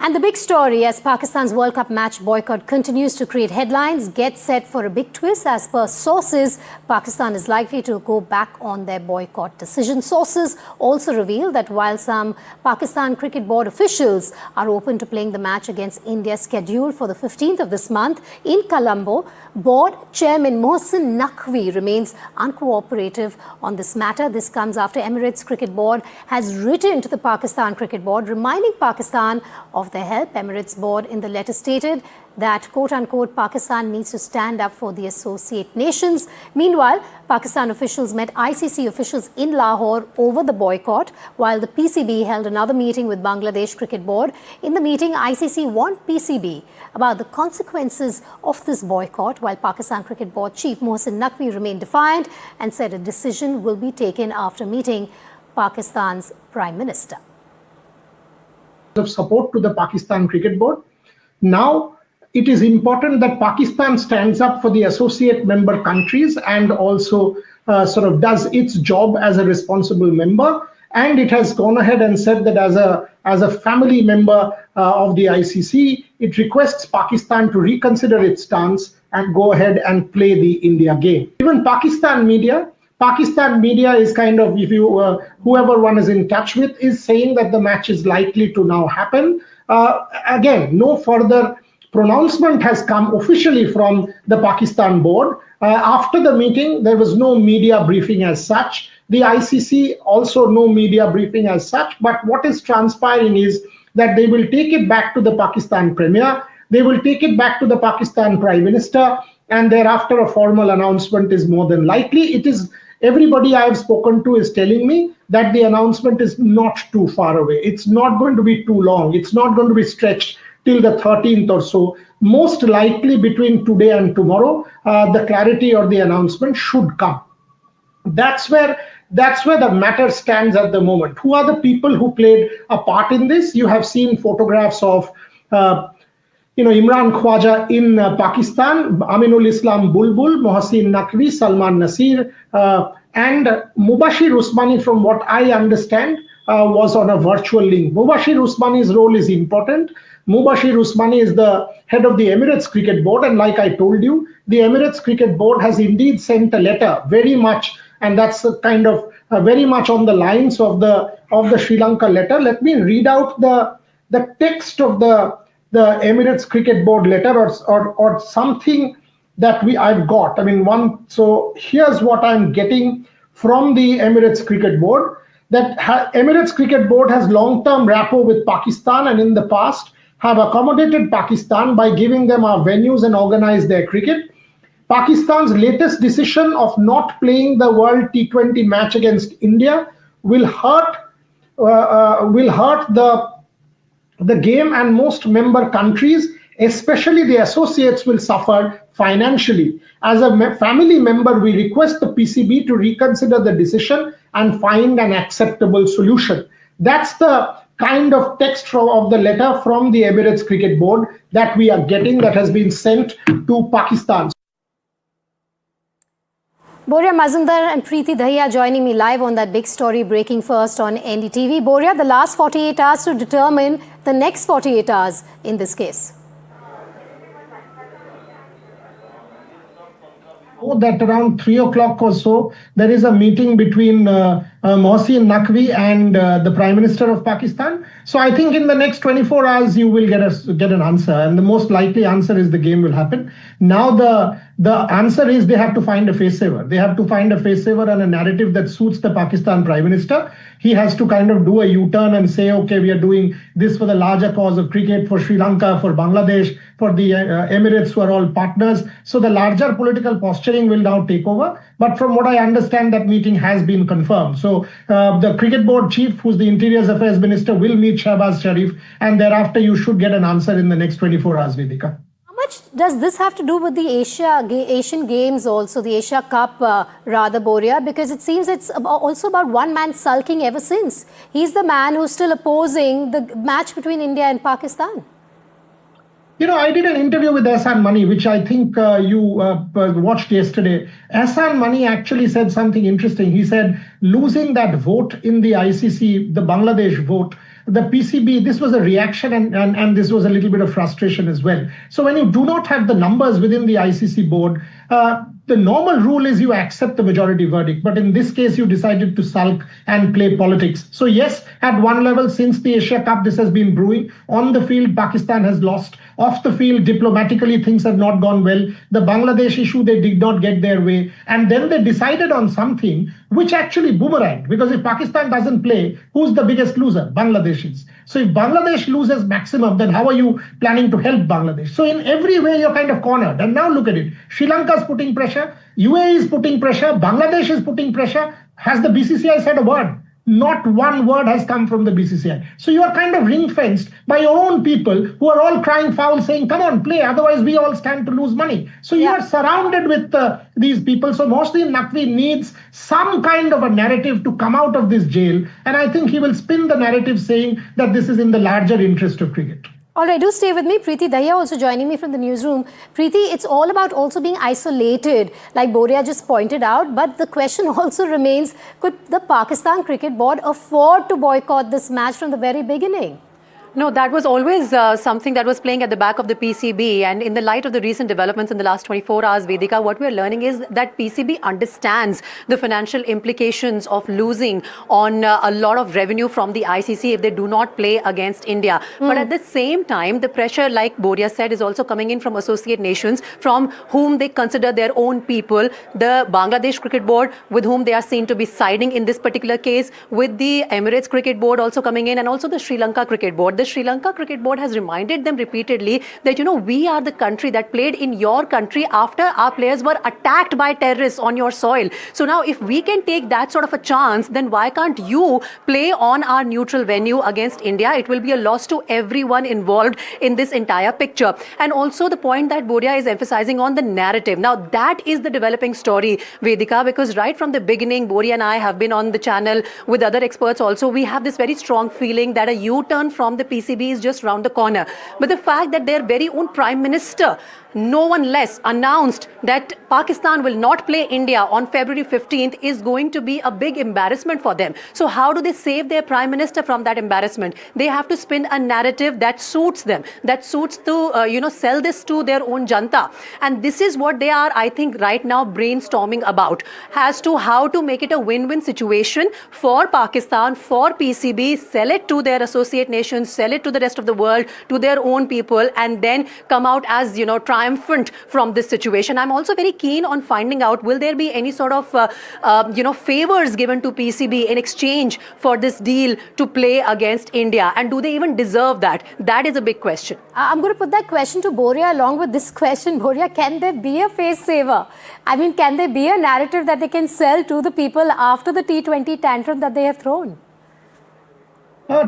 And the big story as Pakistan's World Cup match boycott continues to create headlines, gets set for a big twist. As per sources, Pakistan is likely to go back on their boycott decision. Sources also reveal that while some Pakistan Cricket Board officials are open to playing the match against India scheduled for the 15th of this month in Colombo, board chairman Mohsin Naqvi remains uncooperative on this matter. This comes after Emirates Cricket Board has written to the Pakistan Cricket Board reminding Pakistan of their help. Emirates Board in the letter stated that, quote-unquote, Pakistan needs to stand up for the associate nations. Meanwhile, Pakistan officials met ICC officials in Lahore over the boycott, while the PCB held another meeting with Bangladesh Cricket Board. In the meeting, ICC warned PCB about the consequences of this boycott, while Pakistan Cricket Board Chief Mohsin Naqvi remained defiant and said a decision will be taken after meeting Pakistan's Prime Minister. Of support to the Pakistan Cricket Board. Now, it is important that Pakistan stands up for the associate member countries and also sort of does its job as a responsible member. And it has gone ahead and said that as a family member of the ICC, it requests Pakistan to reconsider its stance and go ahead and play the India game. Even Pakistan media is kind of, if you whoever one is in touch with, is saying that the match is likely to now happen. Again, no further pronouncement has come officially from the Pakistan board. After the meeting, there was no media briefing as such. The ICC also no media briefing as such. But what is transpiring is that they will take it back to the Pakistan Premier. They will take it back to the Pakistan Prime Minister. And thereafter, a formal announcement is more than likely. It is. Everybody I have spoken to is telling me that the announcement is not too far away. It's not going to be too long. It's not going to be stretched till the 13th or so. Most likely between today and tomorrow, the clarity or the announcement should come. That's where the matter stands at the moment. Who are the people who played a part in this? You have seen photographs of Imran Khwaja in Pakistan, Aminul Islam Bulbul, Mohsin Naqvi, Salman Nasir, and Mubashir Usmani, from what I understand, was on a virtual link. Mubashir Usmani's role is important. Mubashir Usmani is the head of the Emirates Cricket Board, and like I told you, the Emirates Cricket Board has indeed sent a letter, very much, and that's a kind of very much on the lines of the Sri Lanka letter. Let me read out the text of the Emirates Cricket Board letter or something that I've got. So here's what I'm getting from the Emirates Cricket Board, that Emirates Cricket Board has long-term rapport with Pakistan and in the past have accommodated Pakistan by giving them our venues and organize their cricket. Pakistan's latest decision of not playing the World T20 match against India will hurt the game, and most member countries, especially the associates, will suffer financially. As a family member, we request the PCB to reconsider the decision and find an acceptable solution. That's the kind of text of the letter from the Emirates Cricket Board that we are getting, that has been sent to Pakistan. Boria Mazumdar and Preeti Dahiya joining me live on that big story breaking first on NDTV. Boria, the last 48 hours to determine the next 48 hours in this case. That around 3 o'clock or so, there is a meeting between Mohsin Naqvi and the Prime Minister of Pakistan. So I think in the next 24 hours, you will get an answer. And the most likely answer is the game will happen. Now the answer is they have to find a face saver. They have to find a face saver and a narrative that suits the Pakistan Prime Minister. He has to kind of do a U-turn and say, okay, we are doing this for the larger cause of cricket, for Sri Lanka, for Bangladesh, for the Emirates, who are all partners. So the larger political posturing will now take over. But from what I understand, that meeting has been confirmed. So the Cricket Board chief, who's the Interior Affairs Minister, will meet Shahbaz Sharif, and thereafter you should get an answer in the next 24 hours, Vedika. How much does this have to do with the Asian Games also, the Asia Cup rather, Boria? Because it seems it's also about one man sulking ever since. He's the man who's still opposing the match between India and Pakistan. I did an interview with Ehsan Mani, which I think you watched yesterday. Ehsan Mani actually said something interesting. He said losing that vote in the ICC, the Bangladesh vote, the PCB, this was a reaction and this was a little bit of frustration as well. So when you do not have the numbers within the ICC board, the normal rule is you accept the majority verdict. But in this case, you decided to sulk and play politics. So yes, at one level, since the Asia Cup, this has been brewing. On the field, Pakistan has lost. Off the field, diplomatically, things have not gone well. The Bangladesh issue, they did not get their way. And then they decided on something which actually boomeranged. Because if Pakistan doesn't play, who's the biggest loser? Bangladesh is. So if Bangladesh loses maximum, then how are you planning to help Bangladesh? So in every way, you're kind of cornered. And now look at it. Sri Lanka is putting pressure. UAE is putting pressure. Bangladesh is putting pressure. Has the BCCI said a word? Not one word has come from the BCCI. So you are kind of ring-fenced by your own people who are all crying foul saying, come on, play, otherwise we all stand to lose money. So you are surrounded with these people. So Mohsin Naqvi needs some kind of a narrative to come out of this jail. And I think he will spin the narrative saying that this is in the larger interest of cricket. All right, do stay with me. Preeti Dahiya also joining me from the newsroom. Preeti, it's all about also being isolated, like Boria just pointed out. But the question also remains, could the Pakistan Cricket Board afford to boycott this match from the very beginning? No, that was always something that was playing at the back of the PCB. And in the light of the recent developments in the last 24 hours, Vedika, what we're learning is that PCB understands the financial implications of losing on a lot of revenue from the ICC if they do not play against India. But at the same time, the pressure, like Boria said, is also coming in from associate nations from whom they consider their own people. The Bangladesh Cricket Board, with whom they are seen to be siding in this particular case, with the Emirates Cricket Board also coming in, and also the Sri Lanka Cricket Board. The Sri Lanka Cricket Board has reminded them repeatedly that, we are the country that played in your country after our players were attacked by terrorists on your soil. So now if we can take that sort of a chance, then why can't you play on our neutral venue against India? It will be a loss to everyone involved in this entire picture. And also the point that Boria is emphasizing on the narrative. Now that is the developing story, Vedika, because right from the beginning, Boria and I have been on the channel with other experts also. We have this very strong feeling that a U-turn from the PCB is just round the corner. But the fact that their very own Prime Minister, no one less, announced that Pakistan will not play India on February 15th is going to be a big embarrassment for them. So how do they save their Prime Minister from that embarrassment? They have to spin a narrative that suits them, that suits to, sell this to their own janta. And this is what they are, I think, right now brainstorming about as to how to make it a win-win situation for Pakistan, for PCB, sell it to their associate nations, sell it to the rest of the world, to their own people, and then come out as, triumphant from this situation. I'm also very keen on finding out, will there be any sort of, favors given to PCB in exchange for this deal to play against India? And do they even deserve that? That is a big question. I'm going to put that question to Boria along with this question. Boria, can there be a face saver? I mean, can there be a narrative that they can sell to the people after the T20 tantrum that they have thrown?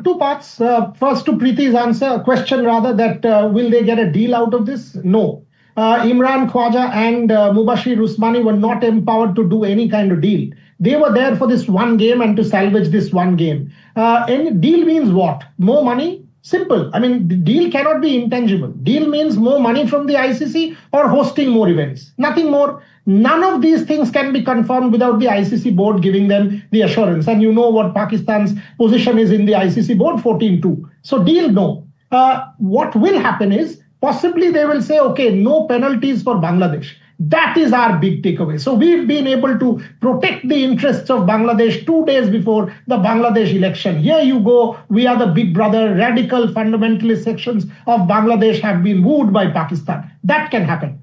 Two parts. First, to Preeti's question, that will they get a deal out of this? No. Imran Khwaja and Mubashir Usmani were not empowered to do any kind of deal. They were there for this one game and to salvage this one game. And deal means what? More money? Simple. I mean, the deal cannot be intangible. Deal means more money from the ICC or hosting more events. Nothing more. None of these things can be confirmed without the ICC board giving them the assurance. And you know what Pakistan's position is in the ICC board, 14-2. So deal, no. What will happen is, possibly they will say, okay, no penalties for Bangladesh. That is our big takeaway. So we've been able to protect the interests of Bangladesh 2 days before the Bangladesh election. Here you go. We are the big brother. Radical fundamentalist sections of Bangladesh have been wooed by Pakistan. That can happen.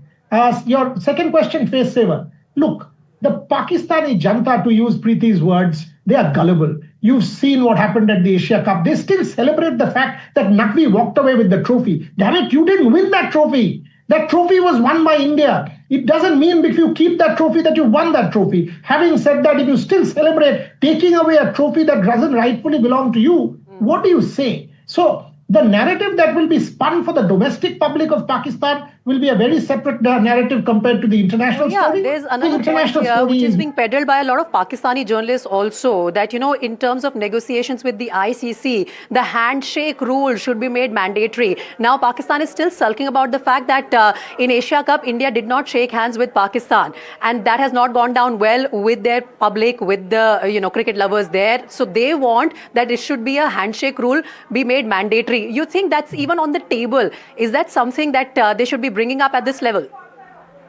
Your second question, face saver. Look, the Pakistani janta, to use Preeti's words, they are gullible. You've seen what happened at the Asia Cup. They still celebrate the fact that Naqvi walked away with the trophy. Damn it, you didn't win that trophy. That trophy was won by India. It doesn't mean if you keep that trophy that you won that trophy. Having said that, if you still celebrate taking away a trophy that doesn't rightfully belong to you, what do you say? So the narrative that will be spun for the domestic public of Pakistan will be a very separate narrative compared to the international story. There's another point here which is being peddled by a lot of Pakistani journalists also, that, in terms of negotiations with the ICC, the handshake rule should be made mandatory. Now, Pakistan is still sulking about the fact that in Asia Cup, India did not shake hands with Pakistan, and that has not gone down well with their public, with the, cricket lovers there. So they want that it should be a handshake rule be made mandatory. You think that's even on the table? Is that something that they should be bringing up at this level?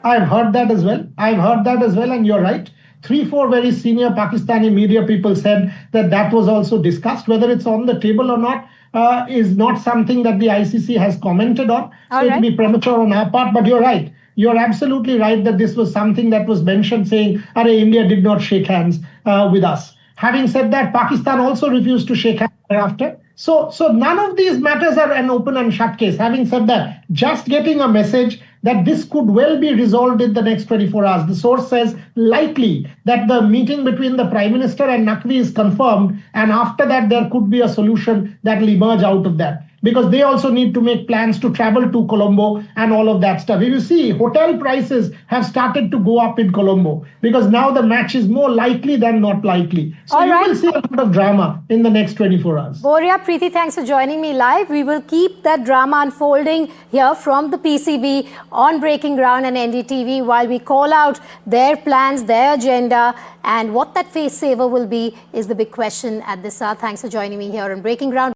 I've heard that as well. And you're right. 3-4 very senior Pakistani media people said that was also discussed. Whether it's on the table or not is not something that the ICC has commented on. So it would be premature on our part. But you're right. You're absolutely right that this was something that was mentioned, saying, India did not shake hands with us. Having said that, Pakistan also refused to shake hands thereafter. So none of these matters are an open and shut case. Having said that, just getting a message that this could well be resolved in the next 24 hours. The source says likely that the meeting between the Prime Minister and Naqvi is confirmed, and after that there could be a solution that will emerge out of that. Because they also need to make plans to travel to Colombo and all of that stuff. If you see, hotel prices have started to go up in Colombo because now the match is more likely than not likely. So will see a lot of drama in the next 24 hours. Boria, Preeti, thanks for joining me live. We will keep that drama unfolding here from the PCB on Breaking Ground and NDTV while we call out their plans, their agenda, and what that face saver will be is the big question at this hour. Thanks for joining me here on Breaking Ground.